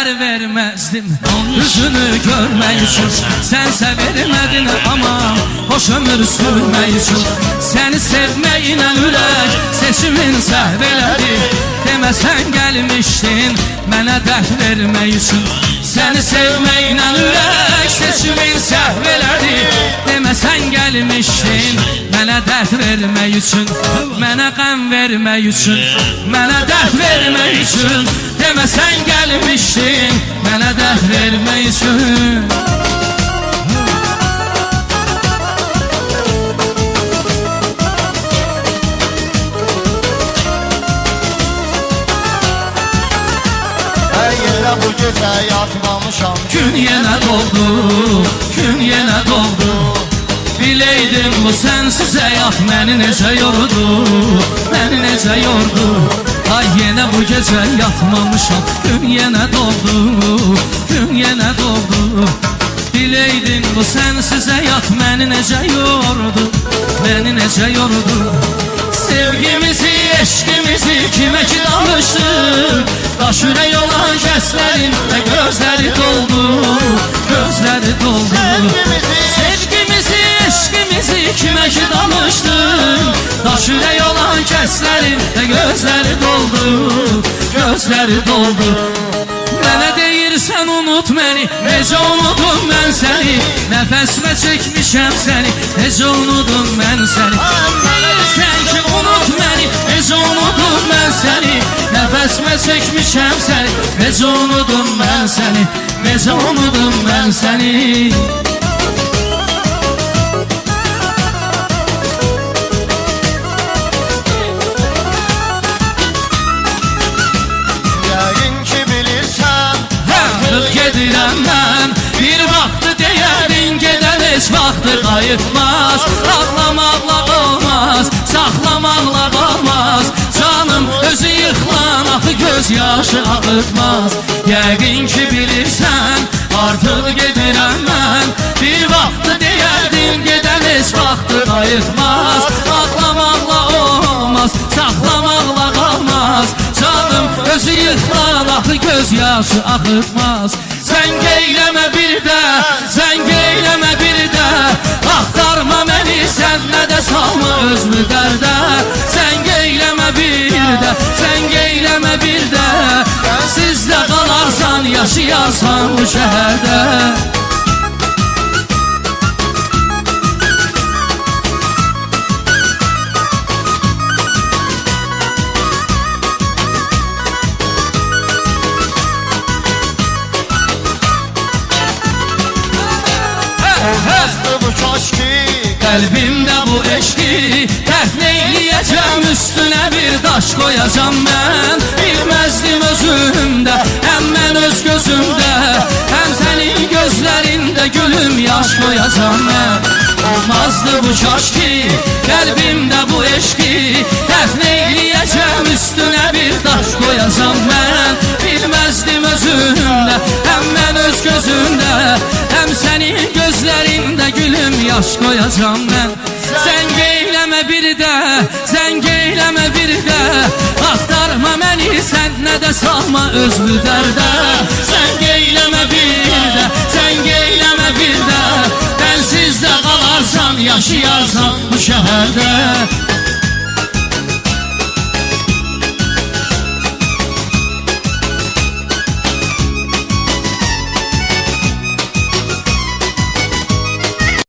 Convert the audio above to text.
dəyər verməzdim üzünü görmək üçün. Sənsə vermədin aman hoş ömür sürmək üçün. Səni sevməklə ürək seçimin səhv elədi. Deməsən gəlmişdin mənə dərd vermək üçün. Səni sevməklə ürək seçimin səhv elədi. Deməsən gəlmişdin mənə dərd vermək üçün. Mənə qəm vermək üçün, mənə dərd vermək üçün. Deməsən gəlmişdin mənə dərd vermək üçün. Bu gecə yatmamışam, gün yenə doğdu, gün yenə doğdu. Bileydim bu sensiz həyat məni necə yordu, məni necə yordu. Ay yenə bu gecə yatmamışam, gün yenə doğdu, gün yenə doğdu. Bileydim bu sensiz həyat məni necə yordu, məni necə yordu. Sevgimizi, eşkimizi kimə ki danışdık? Daş ürək olan kəslərin və gözləri doldu, gözləri doldu. Sevgimizi, eşkimizi kimə ki danışdık? Daş ürək olan kəslərin və gözləri doldu, gözləri doldu. Mənə deyirsən unut məni, necə unudum mən səni? Nəfəsimə çəkmişəm səni, necə unudum mən səni? Deyirsən ki unut məni, necə unudum mən səni? Nəfəsimə çəkmişəm səni, necə unudum mən səni? Necə unudum mən səni? Gedirəm mən, bir vaxtı deyərin gedən heç vaxtı qayıtmaz. Ağlamaqla olmaz, saxlamaqla qalmaz. Canım özü yıxılan axı göz yaşı ağıtmaz. Yəqin ki bilirsən, artıq gedirəm mən. Bir vaxtı deyərdin gedən heç vaxtı qayıtmaz. Ağlamaqla olmaz, saxlamaqla qalmaz. Canım özü yıxılan axı göz yaşı ağıtmaz. Zəng eyləmə bir də, zəng eyləmə bir də. Axtarma məni sən nə də salma özünü dərdə. Zəng eyləmə bir də, zəng eyləmə bir də. Sizdə qalarsan, yaşayarsan bu şəhərdə. Olmazdı bu kaşki, qəlbimdə bu eşki. Tərk neyləyəcəm üstünə bir daş qoyacam mən. Bilməzdim özümdə, həm mən öz gözümdə, həm sənin gözlərində gülüm yaş qoyacam mən. Olmazdı bu kaşki, qəlbimdə bu eşki. Tərk neyləyəcəm üstünə bir daş qoyacam mən. Bilməzdim özümdə, həm mən öz gözümdə, həm sənin gözlərində gülüm yaş qoyacam mən. Zəng eyləmə bir də, zəng eyləmə bir də. Axtarma məni sən nə də salma özünü dərdə. Zəng eyləmə bir də, zəng eyləmə bir də. Bənsiz də qalarsan, yaşayarsan bu şəhərdə.